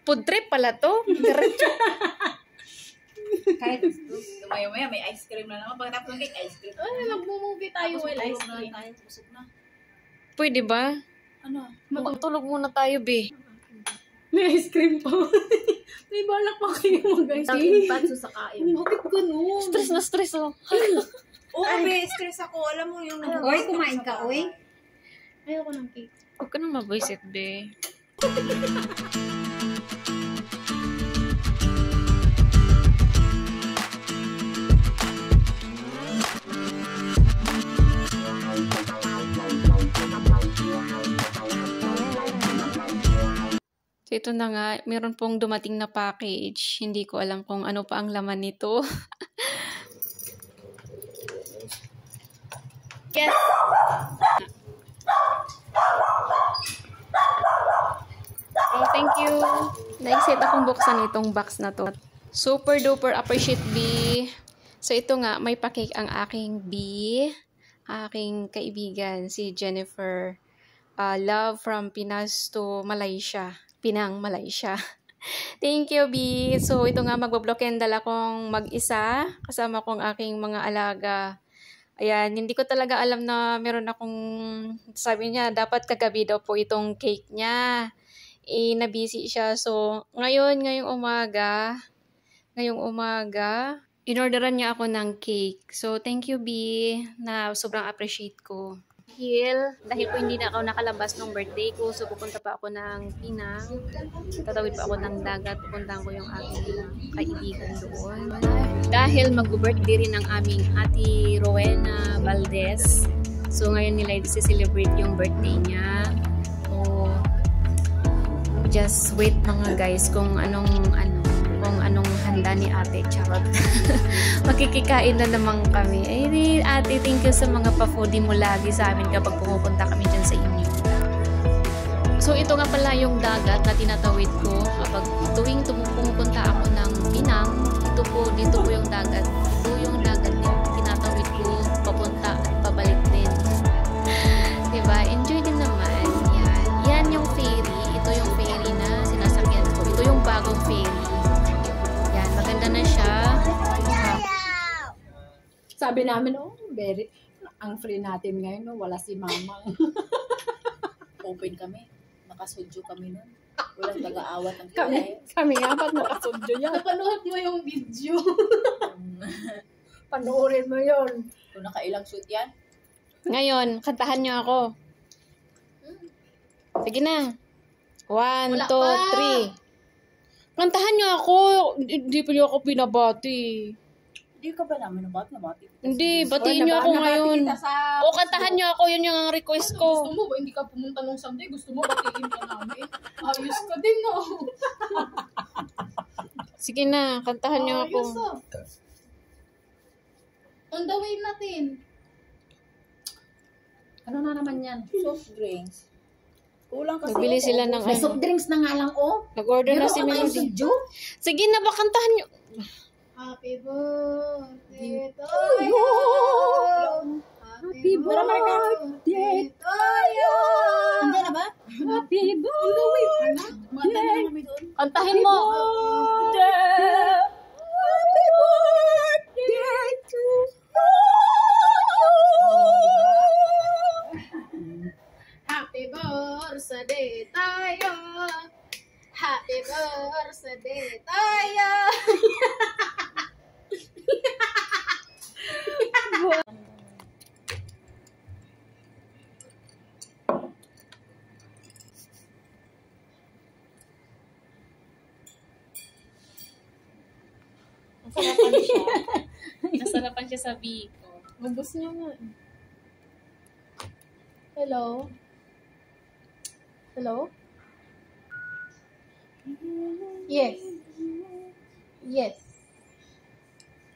Food trip pala to. Diretso. Kahit maya-maya may ice cream na naman. Pagkatapos ng cake, ice cream. Ay, mag-movie tayo while ice cream. Busog na. Pwede ba? Ano? Matutulog muna tayo, be. May ice cream pa. May balak pa kayo mag-ice cream. Patso sa kain. Bakit ganun? Stress na stress, oh. Oo, be, stress ako. Alam mo yung... Oy, kumain ka, oy. Ayoko ng cake. Huwag ka nang mabisit, be. So, ito na nga, meron pong dumating na package. Hindi ko alam kung ano pa ang laman nito. Yes! Oh, thank you. Na-excite akong buksan itong box na to. Super duper appreciate, B. So, ito nga, may pa-cake ang aking B. Aking kaibigan, si Jennifer. Love from Pinas to Malaysia. Pinang, Malaysia. Thank you, B. So, ito nga, magbablokendal akong mag-isa. Kasama kong aking mga alaga. Ayan, hindi ko talaga alam na meron akong, sabi niya, dapat kagabi daw po itong cake niya. Na-busy siya. So, ngayong umaga, inorderan niya ako ng cake. So, thank you, B, na sobrang appreciate ko. Dahil po hindi na ako nakalabas nung birthday ko, so pupunta pa ako ng Pinang. Tatawid pa ako ng dagat, pupuntahan ko yung aking kaibigan doon. Dahil mag-birthday rin ang aming ate Rowena Valdez. So ngayon nila i-celebrate yung birthday niya. So just wait mga guys kung anong handa ni ate, charot. Makikikain na naman kami. Ay, ate, thank you sa mga pa-foodie mo lagi sa amin kapag pumupunta kami dyan sa inyo. So, ito nga pala yung dagat na tinatawid ko kapag tuwing pumupunta ako ng Pinang. Dito po yung dagat. Ito yung dagat din. Tinatawid ko papunta at pabalik din. Diba? Enjoy din naman. Yan yung ferry. Ito yung ferry na sinasakyan ko. Ito yung bagong ferry. Maganda na siya. Sabi namin, ang free natin ngayon, no? Wala si mama. Open kami. Nakasudyo kami nun. Walang taga-awat ang Kami nga, ba't nakasudyo yan? Napanood mo yung video. Panoorin mo yun. Kung nakailang shoot yan. Ngayon, kantahan niyo ako. Sige na. 1, 2, 3. Kantahan niyo ako. Hindi pa niyo ako binabati. Hindi ka ba namin nabati? Hindi, batiin niyo ako ngayon. O, kantahan niyo ako. Yun yung request ko. Gusto mo ba hindi ka pumunta nung Sunday? Gusto mo batiin ka namin? Ayos ka din, no? Sige na, kantahan niyo ako. On the way natin. Ano na naman yan? Soft drinks. Kulang kasi. Nagbili sila ng May soft drinks na nga lang, oh. Nag-order na si Melody. Sige na ba, kantahan niyo. Happy birthday to you. you. Happy birthday to you. Handa na ba? Happy birthday. Kantahin mo. Happy birthday to you. Happy birthday tayo. Happy birthday tayo. Nasarapan siya. Nasarapan siya sa Biko. Ubus niya nga. Hello? Hello? Yes. Yes.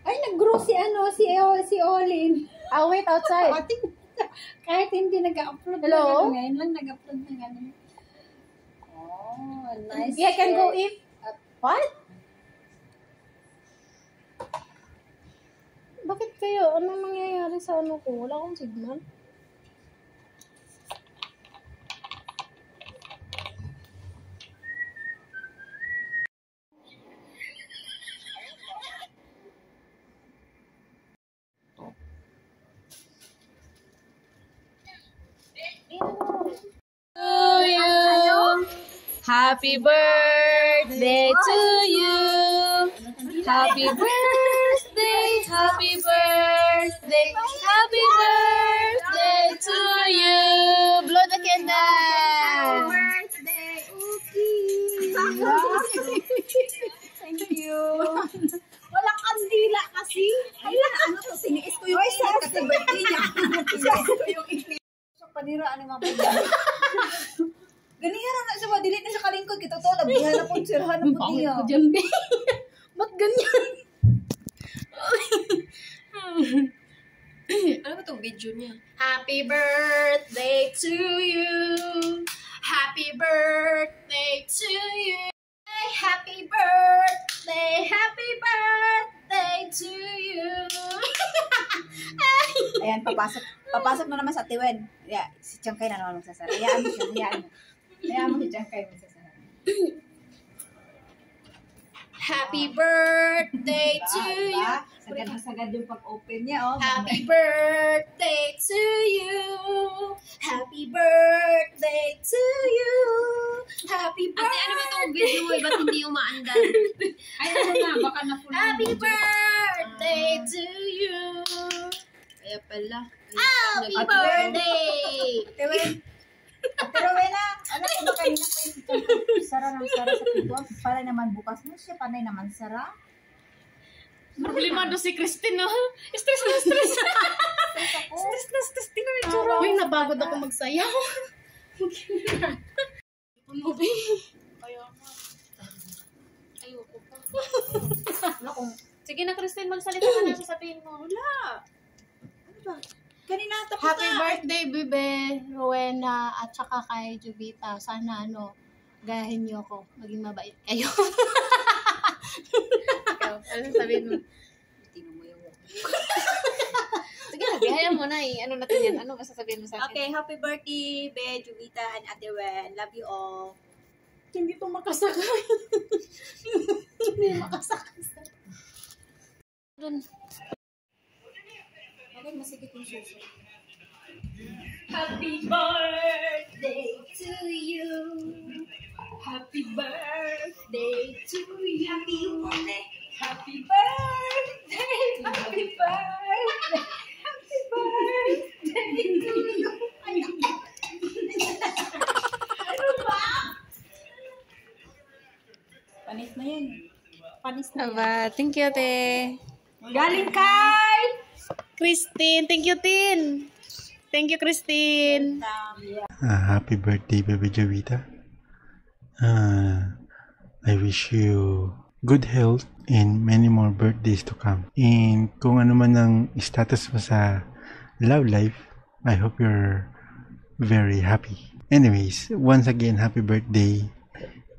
Ay, nag-grow si Olin. I'll wait outside. Kahit hindi nag-upload. Hello? Ngayon lang nag-upload ng ano. Oh, nice. Yeah, can go in. What? Bakit kayo? Ano nangyayari sa ano ko? Wala akong signal. Happy birthday to you. Happy birthday, happy birthday, happy birthday to you. Blow the candle. Birthday, Uki! Thank you. Walang kandila kasi. Ayun, ano to, tiniis ko yung init kasi birthday niya. Tiniis ko yung init. So, paniraan ni mga pagkakas. Ganihan na sa madilit na sa kalingkod. Kita to, labihan na po, sirhan na po niya. Bakit ko dyan, be? Ba't ganyan? Ano ba itong video niya? Happy birthday to you. Happy birthday to you. Happy birthday. Happy birthday to you. Ayan, papasok na naman sa Tiwen. Yeah, si Changkay na naman magsasara. Hayaan mo siya, hayaan mo. Hayaan mo si Changkay magsasara. Happy birthday to you. Sagad yung pag-open niya, oh. Happy birthday to you. Happy birthday to you. Happy birthday. Ate, ano ba itong video mo? Ba't hindi umaandar? Ay, ano na, baka na-full. Happy birthday to you. Kaya pala. Happy birthday. Tiwen. Pero Wena, ano ko ba kanina pa yung si Changkay? Sara ng sara sa pintuan. Para naman bukas mo siya, panay naman sara. Problemado si Christine, no? Stress na stress. Stress. Tingnan yung tsura. Uy, nabagod ako magsayaw. Ano ba? Ayoko pa. Wala kung, Sige na, Christine, magsalita ka na. Sasabihin mo. Wala. ano ba? Kanina, tapos Happy na. birthday, Bebe, Rowena, at saka kay Jubita. Sana, gayahin niyo ako. Maging mabait kayo. Ikaw, ano sasabihin mo? Tingnan mo yung Sige na, bihaya mo na eh. Ano natin yan? Ano ba sasabihin mo sa akin? Okay, happy birthday, Be, Jubita, and Ate Wen. Love you all. Hindi to makasakay. Hindi makasakay. Okay, masigit yung suso. Happy birthday to you. Happy birthday to you. Happy birthday. Happy birthday. Happy birthday. Happy birthday to you. Ano ba? Panis na yan. Panis na yan. Aba, thank you, te. Galing kay! Christine, thank you, Tin. Thank you, Christine. Happy birthday, Baby Jovita. I wish you good health and many more birthdays to come. And kung ano man ang status mo sa love life, I hope you're very happy. Anyways, once again, happy birthday.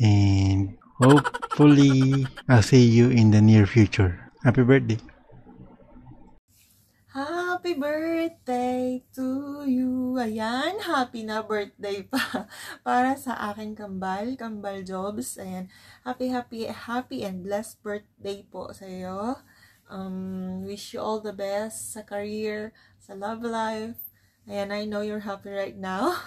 And hopefully, I'll see you in the near future. Happy birthday. Happy birthday to you. Ayan, happy na birthday pa para sa aking kambal Jobs. Ayan, happy and blessed birthday po sa iyo. Wish you all the best sa career, sa love life. Ayan, I know you're happy right now.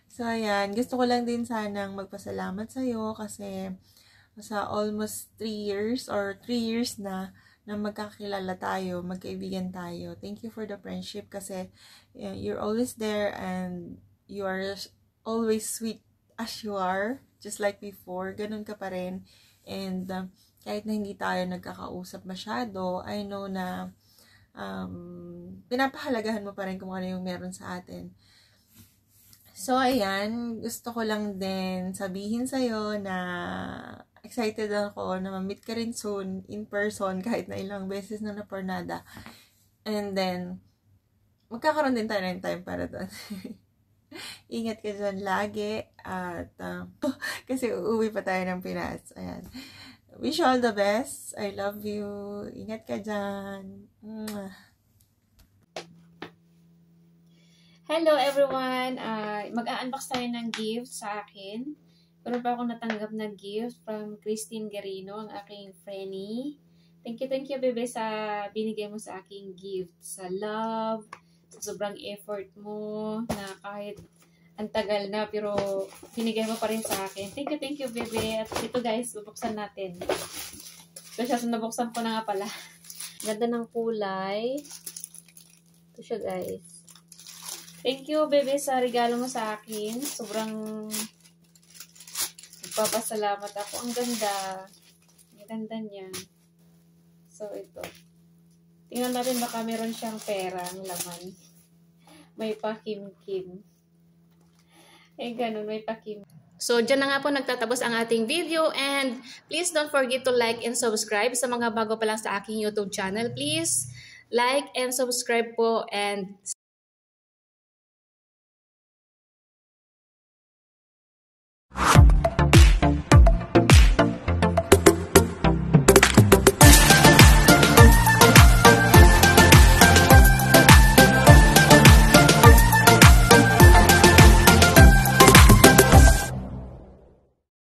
So, ayan, gusto ko lang din sanang magpasalamat sa iyo kasi sa almost 3 years or 3 years na magkakilala tayo, magkaibigan tayo. Thank you for the friendship kasi you're always there and you are always sweet as you are, just like before. Ganun ka pa rin. And kahit na hindi tayo nagkakausap masyado, I know na pinapahalagahan mo pa rin kung ano yung meron sa atin. So, ayan, gusto ko lang din sabihin sa'yo na excited ako na ma-meet ka rin soon in person kahit na ilang beses na napornada. And then, magkakaroon din tayo ng time para doon. Ingat ka dyan lagi at kasi uuwi pa tayo ng Pinas. Ayan. Wish you all the best. I love you. Ingat ka dyan. Hello everyone! Mag-unbox tayo ng gift sa akin. Meron pa akong natanggap na gift from Christine Garino, ang aking frenny. Thank you, bebe, sa binigay mo sa aking gift. Sa love, sa sobrang effort mo, na kahit Ang tagal na, pero binigay mo pa rin sa akin. Thank you, bebe. At ito guys, bubuksan natin. Ito siya, nabuksan ko na nga pala. Ganda ng kulay. Ito siya guys. Thank you, bebe, sa regalo mo sa akin. Sobrang nagpapasalamat ako. Ang ganda. Ang ganda niya. So, ito. Tingnan natin baka meron siyang pera ang laman. May pa-kim-kim. Ganun, may pa-kim. So, dyan na nga po nagtatapos ang ating video and please don't forget to like and subscribe sa mga bago pa lang sa aking YouTube channel. Please like and subscribe po and